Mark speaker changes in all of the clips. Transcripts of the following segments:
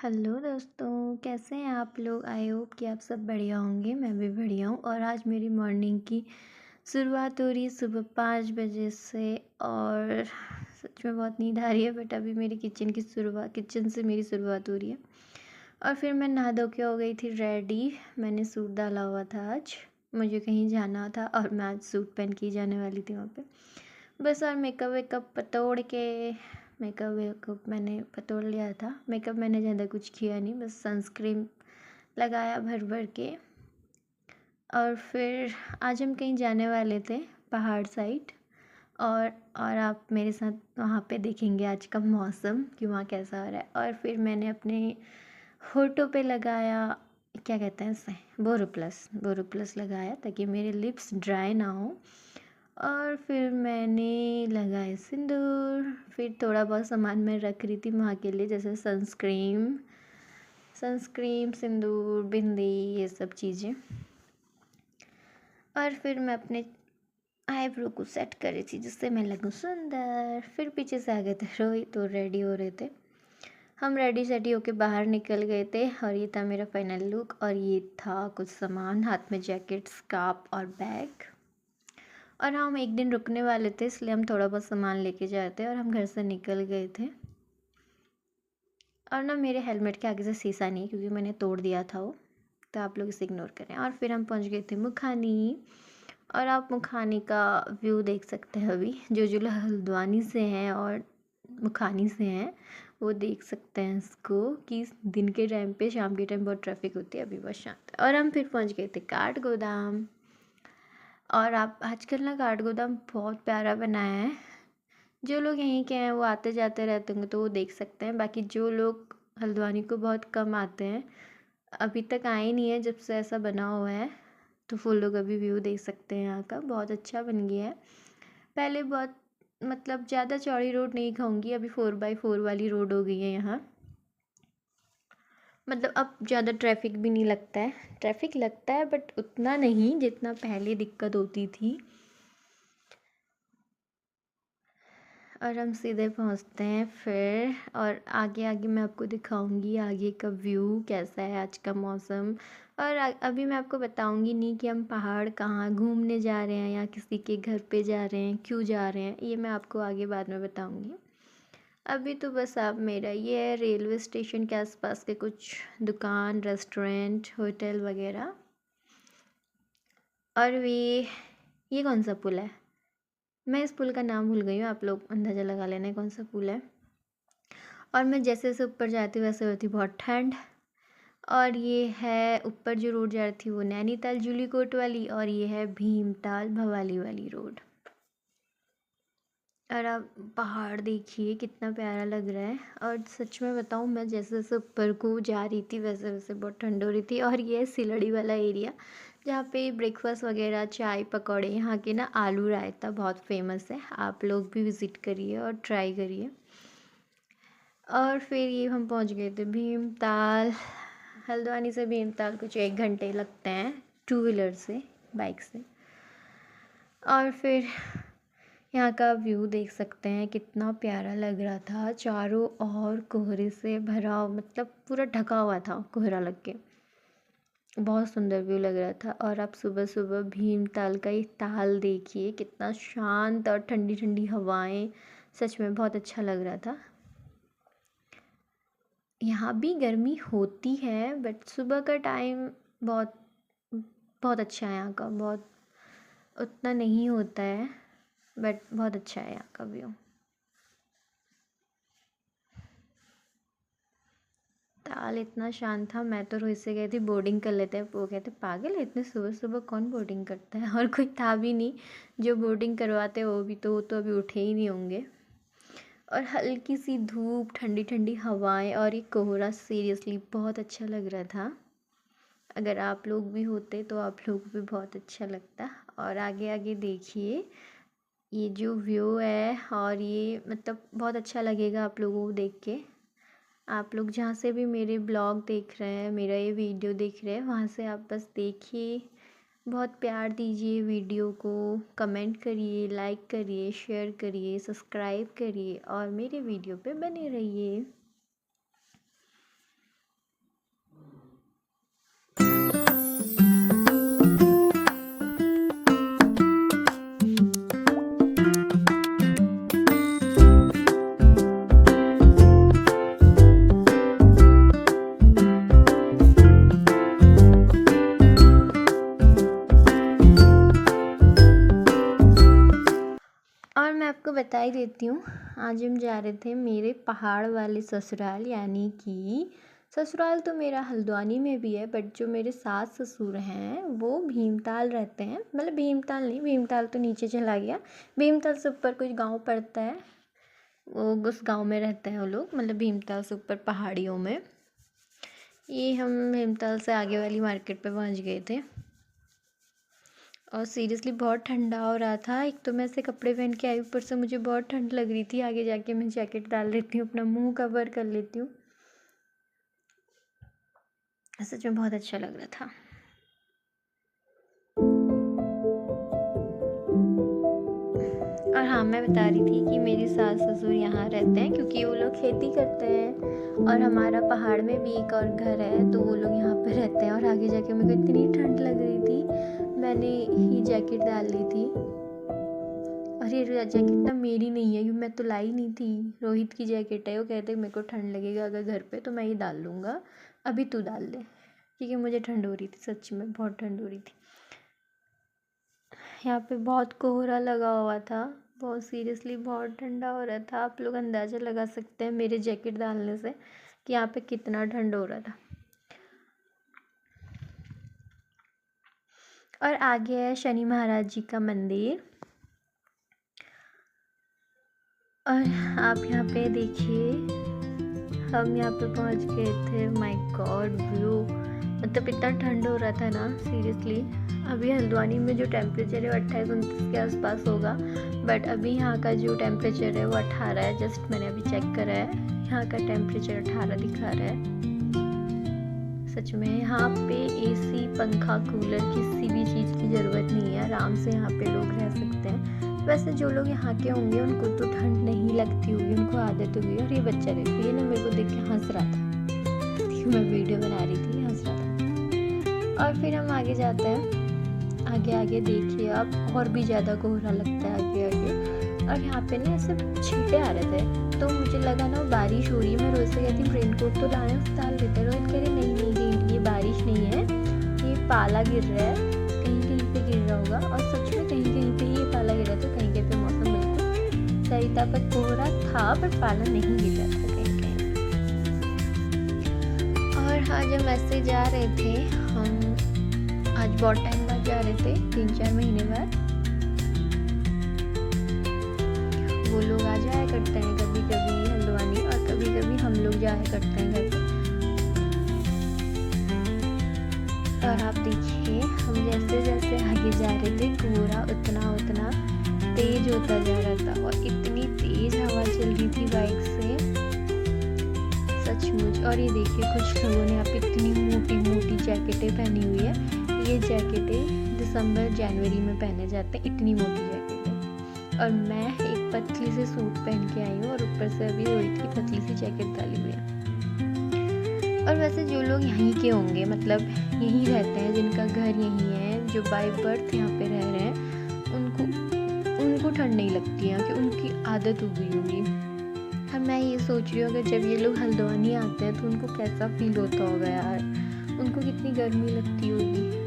Speaker 1: Hello दोस्तों, कैसे हैं आप लोग। आई होप कि आप सब बढ़िया होंगे। मैं भी बढ़िया हूँ। और आज मेरी मॉर्निंग की शुरुआत हो रही है सुबह 5 बजे से। और सच में बहुत नींद आ रही है, बट अभी मेरी किचन से मेरी शुरुआत हो रही है। और फिर मैं नहा धो के हो गई थी रेडी। मैंने सूट डाला हुआ था, आज मुझे कहीं जाना था और मैं आज सूट पहन के ही जाने वाली थी वहाँ पे। बस। और मेकअप वेकअप पतोड़ के मेकअप वेकअप मैंने पतोड़ लिया था। मेकअप मैंने ज़्यादा कुछ किया नहीं, बस सनस्क्रीन लगाया भर भर के। और फिर आज हम कहीं जाने वाले थे, पहाड़ साइड। और आप मेरे साथ वहाँ पे देखेंगे आज का मौसम कि वहाँ कैसा हो रहा है। और फिर मैंने अपने होठों पे लगाया, क्या कहते हैं इसे, बोरोप्लस लगाया ताकि मेरे लिप्स ड्राई ना हो। और फिर मैंने लगाए सिंदूर। फिर थोड़ा बहुत सामान मैं रख रही थी वहाँ के लिए, जैसे सनस्क्रीन, सिंदूर, बिंदी, ये सब चीज़ें। और फिर मैं अपने आईब्रो को सेट कर रही थी जिससे मैं लगूँ सुंदर। फिर पीछे से आ गए थे रोहित, तो रेडी हो रहे थे। हम रेडी सेडी होके बाहर निकल गए थे। और ये था मेरा फाइनल लुक। और ये था कुछ सामान, हाथ में जैकेट, स्कार्फ और बैग। और हम एक दिन रुकने वाले थे, इसलिए हम थोड़ा बहुत सामान लेके जा रहे थे और हम घर से निकल गए थे। और ना मेरे हेलमेट के आगे से शीशा नहीं, क्योंकि मैंने तोड़ दिया था वो, तो आप लोग इसे इग्नोर करें। और फिर हम पहुंच गए थे मुखानी। और आप मुखानी का व्यू देख सकते हैं अभी। जो लोग हल्द्वानी से हैं और मुखानी से हैं वो देख सकते हैं इसको, कि दिन के टाइम पे, शाम के टाइम बहुत ट्रैफिक होती है, अभी बहुत शांत है। और हम फिर पहुंच गए थे काठ गोदाम। और आप आजकल ना काठ गोदाम बहुत प्यारा बनाया है। जो लोग यहीं के हैं वो आते जाते रहते होंगे तो वो देख सकते हैं। बाकी जो लोग हल्द्वानी को बहुत कम आते हैं, अभी तक आए नहीं है जब से ऐसा बना हुआ है, तो वो लोग अभी व्यू देख सकते हैं। यहाँ का बहुत अच्छा बन गया है। पहले बहुत, मतलब ज़्यादा चौड़ी रोड नहीं कहूँगी, अभी 4x4 वाली रोड हो गई है यहाँ। मतलब अब ज़्यादा ट्रैफिक भी नहीं लगता है। ट्रैफिक लगता है बट उतना नहीं जितना पहले दिक्कत होती थी। और हम सीधे पहुंचते हैं फिर। और आगे आगे मैं आपको दिखाऊंगी आगे का व्यू कैसा है, आज का मौसम। और अभी मैं आपको बताऊंगी नहीं कि हम पहाड़ कहाँ घूमने जा रहे हैं या किसी के घर पे जा रहे हैं, क्यों जा रहे हैं, ये मैं आपको आगे बाद में बताऊंगी। अभी तो बस आप मेरा ये है रेलवे स्टेशन के आसपास के कुछ दुकान, रेस्टोरेंट, होटल वगैरह। और ये कौन सा पुल है, मैं इस पुल का नाम भूल गई हूँ, आप लोग अंदाज़ा लगा लेना कौन सा पुल है। और मैं जैसे जैसे ऊपर जाती हूँ वैसे होती बहुत ठंड। और ये है ऊपर जो रोड जा रही थी वो नैनीताल जूली कोट वाली, और ये है भीमताल भवाली वाली रोड। और आप पहाड़ देखिए कितना प्यारा लग रहा है। और सच में बताऊँ, मैं जैसे जैसे ऊपर को जा रही थी वैसे वैसे बहुत ठंड हो रही थी। और ये है सिलड़ी वाला एरिया, जहाँ पे ब्रेकफास्ट वगैरह, चाय पकौड़े, यहाँ के ना आलू रायता बहुत फेमस है। आप लोग भी विज़िट करिए और ट्राई करिए। और फिर ये हम पहुंच गए थे भीमताल। हल्द्वानी से भीमताल कुछ 1 घंटे लगते हैं, टू व्हीलर से, बाइक से। और फिर यहाँ का व्यू देख सकते हैं कितना प्यारा लग रहा था, चारों ओर कोहरे से भरा, मतलब पूरा ढका हुआ था कोहरा लग के। बहुत सुंदर व्यू लग रहा था। और आप सुबह सुबह भीमताल का ये ताल देखिए, कितना शांत और ठंडी ठंडी हवाएं, सच में बहुत अच्छा लग रहा था। यहाँ भी गर्मी होती है बट सुबह का टाइम बहुत बहुत अच्छा है यहाँ का, बहुत उतना नहीं होता है, बट बहुत अच्छा है यहाँ का व्यू। ताल इतना शांत था, मैं तो रोहित से गई थी बोर्डिंग कर लेते हैं, वो कहते पागल है इतने सुबह सुबह कौन बोर्डिंग करता है। और कोई था भी नहीं जो बोर्डिंग करवाते, वो तो अभी उठे ही नहीं होंगे। और हल्की सी धूप, ठंडी ठंडी हवाएं और ये कोहरा, सीरियसली बहुत अच्छा लग रहा था। अगर आप लोग भी होते तो आप लोग भी बहुत अच्छा लगता। और आगे आगे देखिए ये जो व्यू है, और ये मतलब बहुत अच्छा लगेगा आप लोगों को देख के। आप लोग जहाँ से भी मेरे ब्लॉग देख रहे हैं, मेरा ये वीडियो देख रहे हैं, वहाँ से आप बस देखिए, बहुत प्यार दीजिए वीडियो को, कमेंट करिए, लाइक करिए, शेयर करिए, सब्सक्राइब करिए और मेरे वीडियो पे बने रहिए। लेती हूँ। आज हम जा रहे थे मेरे पहाड़ वाले ससुराल, यानी कि ससुराल तो मेरा हल्द्वानी में भी है, बट जो मेरे सास ससुर हैं वो भीमताल रहते हैं। मतलब भीमताल नहीं, भीमताल तो नीचे चला गया, भीमताल से ऊपर कोई गांव पड़ता है, वो उस गांव में रहते हैं वो लोग। मतलब भीमताल से ऊपर पहाड़ियों में। ये हम भीमताल से आगे वाली मार्केट पे पहुंच गए थे और सीरियसली बहुत ठंडा हो रहा था। एक तो मैं ऐसे कपड़े पहन के आई, ऊपर से मुझे बहुत ठंड लग रही थी। आगे जाके मैं जैकेट डाल लेती हूँ, अपना मुंह कवर कर लेती हूँ। सच में बहुत अच्छा लग रहा था। और हाँ, मैं बता रही थी कि मेरी सास ससुर यहाँ रहते हैं क्योंकि वो लोग खेती करते हैं और हमारा पहाड़ में भी एक और घर है, तो वो लोग यहाँ पे रहते हैं। और आगे जाके मेरे को इतनी ठंड लग रही थी, मैंने ही जैकेट डाल ली थी। और ये जैकेट ना मेरी नहीं है, क्योंकि मैं तो लाई नहीं थी, रोहित की जैकेट है। वो कहते मेरे को ठंड लगेगा अगर घर पे, तो मैं ये डाल लूँगा, अभी तू डाल ले, क्योंकि मुझे ठंड हो रही थी, सच में बहुत ठंड हो रही थी। यहाँ पे बहुत कोहरा लगा हुआ था, बहुत सीरियसली बहुत ठंडा हो रहा था। आप लोग अंदाज़ा लगा सकते हैं मेरे जैकेट डालने से कि यहाँ पे कितना ठंड हो रहा था। और आगे है शनि महाराज जी का मंदिर। और आप यहाँ पे देखिए, हम यहाँ पे पहुँच गए थे। माय गॉड, व्यू मतलब इतना ठंड हो रहा था ना, सीरियसली। अभी हल्द्वानी में जो टेम्परेचर है वो 28-29 के आसपास होगा, बट अभी यहाँ का जो टेम्परेचर है वो 18 है। जस्ट मैंने अभी चेक करा है, यहाँ का टेम्परेचर 18 दिखा रहा है। सच में यहाँ पे एसी, पंखा, कूलर, किसी भी चीज़ की ज़रूरत नहीं है, आराम से यहाँ पे लोग रह सकते हैं। वैसे जो लोग यहाँ के होंगे उनको तो ठंड नहीं लगती होगी, उनको आदत होगी। और ये बच्चा देखो, ये ना मेरे को देख के हंस रहा था, मैं वीडियो बना रही थी, हंस रहा था। और फिर हम आगे जाते हैं। आगे आगे देखिए आप, और भी ज़्यादा कोहरा लगता है आगे आगे। और यहाँ पे ना ऐसे छींटे आ रहे थे, तो मुझे लगा ना बारिश हो रही है। मैं रोहित से कहती रेन कोट तो लाए, डाल देते। रोहित कह रहे नहीं नहीं, ये बारिश नहीं है, ये पाला गिर रहा है, कहीं कहीं पे गिर रहा होगा। और सच में कहीं कहीं पे ये पाला गिर रहा था, कहीं कहीं पे मौसम बिल्कुल सही था, पर कोहरा था पर पाला नहीं गिर रहा था कहीं कहीं। और आज हम ऐसे जा रहे थे, हम आज बहुत टाइम बाद जा रहे थे, 3-4 महीने बाद। वो लोग आ जाया करते हैं कभी कभी हल्द्वानी, और कभी कभी हम लोग जाया करते हैं घर पे। और आप देखिए, हम जैसे जैसे आगे जा रहे थे, कोहरा उतना उतना तेज होता जा रहा था, और इतनी तेज हवा चल रही थी बाइक से, सचमुच। और ये देखिए, कुछ लोगों ने यहाँ पे इतनी मोटी मोटी जैकेटें पहनी हुई है। ये जैकेटें दिसंबर जनवरी में पहने जाते हैं, इतनी मोटी जैकेटें। और मैं एक पतली से सूट पहन के आई हूँ, और ऊपर से अभी रोहित की पतली सी जैकेट डाली हुई है। और वैसे जो लोग यहीं के होंगे, मतलब यहीं रहते हैं, जिनका घर यहीं है, जो बाय बर्थ यहाँ पे रह रहे हैं, उनको ठंड नहीं लगती है, कि उनकी आदत हो गई होगी। अब मैं ये सोच रही हूँ, अगर जब ये लोग हल्द्वानी आते हैं तो उनको कैसा फील होता होगा यार, उनको कितनी गर्मी लगती होगी।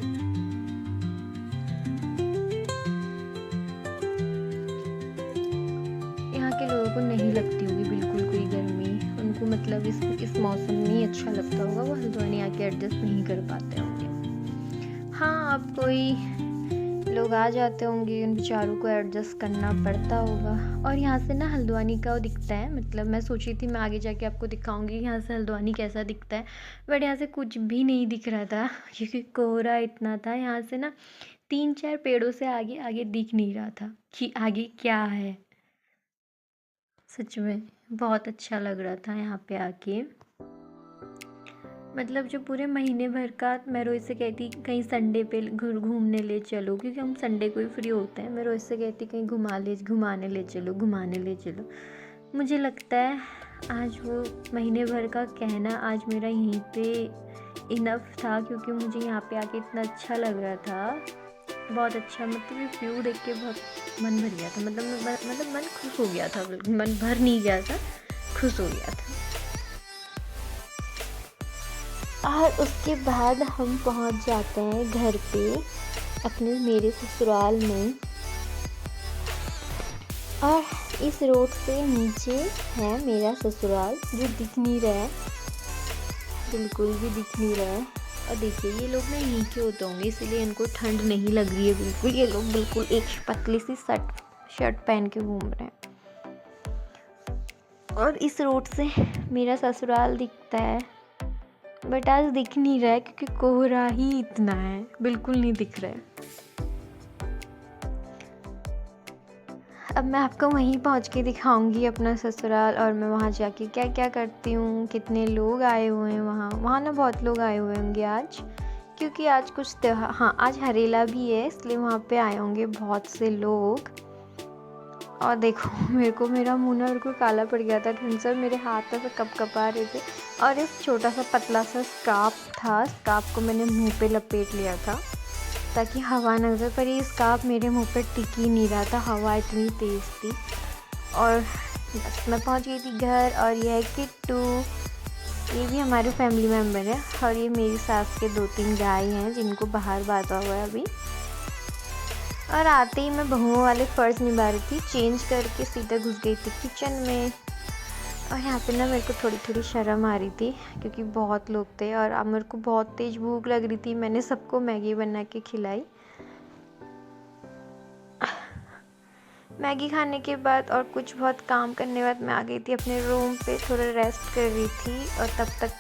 Speaker 1: यहाँ के लोगों को नहीं लगती होगी बिल्कुल कोई गर्मी, उनको मतलब इस मौसम में ही अच्छा लगता होगा, वो हल्द्वानी आके एडजस्ट नहीं कर पाते होंगे। हाँ, अब कोई लोग आ जाते होंगे, उन बेचारों को एडजस्ट करना पड़ता होगा। और यहाँ से ना हल्द्वानी का वो दिखता है, मतलब मैं सोची थी मैं आगे जाके आपको दिखाऊंगी यहाँ से हल्द्वानी कैसा दिखता है, बट यहाँ से कुछ भी नहीं दिख रहा था, क्योंकि कोहरा इतना था। यहाँ से ना 3-4 पेड़ों से आगे आगे दिख नहीं रहा था कि आगे क्या है। सच में बहुत अच्छा लग रहा था यहाँ पे आके। मतलब जो पूरे महीने भर का, मैं रोहित से कहती कहीं संडे पे घूमने ले चलो, क्योंकि हम संडे को ही फ्री होते हैं। मैं रोहित से कहती कहीं घुमाने ले चलो। मुझे लगता है आज वो महीने भर का कहना आज मेरा यहीं पे इनफ था, क्योंकि मुझे यहाँ पे आके इतना अच्छा लग रहा था, बहुत अच्छा। मतलब ये व्यू देख के बहुत मन भर गया था, मतलब मन खुश हो गया था, मन भर नहीं गया था, खुश हो गया था। और उसके बाद हम पहुंच जाते हैं घर पे, अपने मेरे ससुराल में। और इस रोड से नीचे है मेरा ससुराल, जो दिख नहीं रहा है, बिल्कुल भी दिख नहीं रहा है। और देखिए ये लोग ना यहीं के होते होंगे, इसलिए इनको ठंड नहीं लग रही है बिल्कुल। ये लोग बिल्कुल एक पतली सी शर्ट पहन के घूम रहे हैं। और इस रोड से मेरा ससुराल दिखता है, बट आज दिख नहीं रहा है क्योंकि कोहरा ही इतना है, बिल्कुल नहीं दिख रहा है। अब मैं आपको वहीं पहुंच के दिखाऊंगी अपना ससुराल, और मैं वहां जाके क्या क्या करती हूँ, कितने लोग आए हुए हैं वहाँ ना बहुत लोग आए हुए होंगे आज, क्योंकि आज कुछ त्योहार, हाँ आज हरेला भी है, इसलिए वहाँ पे आए होंगे बहुत से लोग। और देखो मेरा मुंह ना बिल्कुल काला पड़ गया था ठंड से, मेरे हाथ से कपकपा रहे थे। और एक छोटा सा पतला सा स्कार्फ था, स्कार्फ को मैंने मुंह पे लपेट लिया था ताकि हवा न गुजरे, पर ये स्कार्फ मेरे मुंह पे टिक ही नहीं रहा था, हवा इतनी तेज़ थी। और बस मैं पहुंच गई थी घर। और ये है किट्टू, ये भी हमारे फैमिली मेम्बर है। और ये मेरी सास के 2-3 गाय हैं जिनको बाहर बांधा हुआ है अभी। और आते ही मैं बहुओं वाले फ़र्ज़ निभा रही थी, चेंज करके सीधा घुस गई थी किचन में। और यहाँ पे ना मेरे को थोड़ी थोड़ी शर्म आ रही थी क्योंकि बहुत लोग थे और अब मेरे को बहुत तेज़ भूख लग रही थी। मैंने सबको मैगी बना के खिलाई। मैगी खाने के बाद और कुछ बहुत काम करने के बाद मैं आ गई थी अपने रूम पे, थोड़ा रेस्ट कर रही थी। और तब तक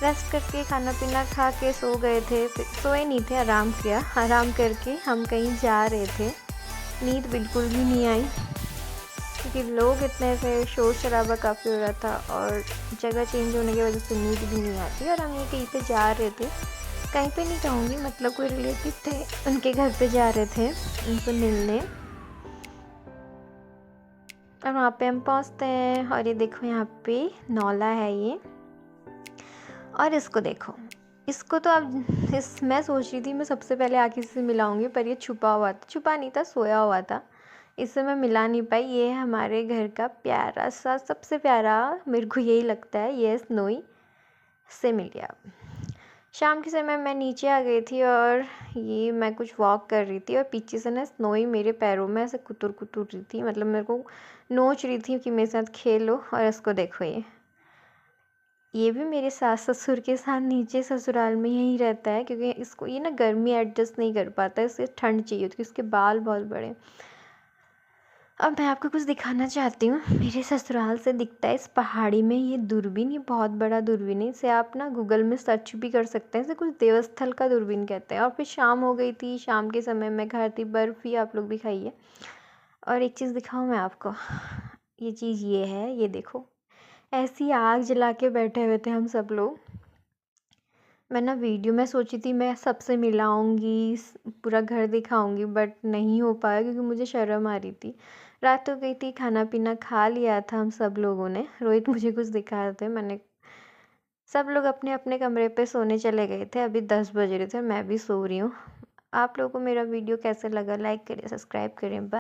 Speaker 1: रेस्ट करके खाना पीना खा के सो गए थे, फिर सोए नहीं थे, आराम किया। आराम करके हम कहीं जा रहे थे, नींद बिल्कुल भी नहीं आई क्योंकि लोग इतने थे, शोर शराबा काफ़ी हो रहा था और जगह चेंज होने की वजह से नींद भी नहीं आती। और हम ये कहीं पे जा रहे थे, कहीं पे नहीं कहूँगी, मतलब कोई रिलेटिव थे, उनके घर पे जा रहे थे उनको मिलने। और वहाँ पे हम पहुँचते हैं और ये देखो यहाँ पे नौला है ये। और इसको देखो, इसको तो अब मैं सोच रही थी मैं सबसे पहले आके इससे मिलाऊंगी, पर ये छुपा हुआ था, छुपा नहीं था, सोया हुआ था, इससे मैं मिला नहीं पाई। ये है हमारे घर का प्यारा सा, सबसे प्यारा मेरे को यही लगता है, ये स्नोई से मिल गया। शाम के समय मैं नीचे आ गई थी और ये मैं कुछ वॉक कर रही थी और पीछे से ना स्नोई मेरे पैरों में ऐसे कुतुर कुतुर रही थी, मतलब मेरे को नोच रही थी कि मेरे साथ खेलो। और इसको देखो, ये भी मेरे सास ससुर के साथ नीचे ससुराल में यहीं रहता है क्योंकि इसको ये ना गर्मी एडजस्ट नहीं कर पाता, इसे ठंड चाहिए होती है, इसके बाल बहुत बड़े। अब मैं आपको कुछ दिखाना चाहती हूँ, मेरे ससुराल से दिखता है इस पहाड़ी में ये दूरबीन, ये बहुत बड़ा दूरबीन है, इसे आप ना गूगल में सर्च भी कर सकते हैं, इसे कुछ देवस्थल का दूरबीन कहते हैं। और फिर शाम हो गई थी, शाम के समय मैं घर थी, बर्फ़ ही आप लोग भी खाइए। और एक चीज़ दिखाऊँ मैं आपको, ये चीज़ ये है, ये देखो, ऐसी आग जला के बैठे हुए थे हम सब लोग। मैं ना वीडियो में सोची थी मैं सबसे मिलाऊंगी, पूरा घर दिखाऊंगी, बट नहीं हो पाया क्योंकि मुझे शर्म आ रही थी। रात हो गई थी, खाना पीना खा लिया था हम सब लोगों ने, रोहित मुझे कुछ दिखा रहे थे, मैंने सब लोग अपने अपने कमरे पे सोने चले गए थे। अभी 10 बज रहे थे, मैं भी सो रही हूँ। आप लोगों को मेरा वीडियो कैसे लगा, लाइक करें, सब्सक्राइब करें।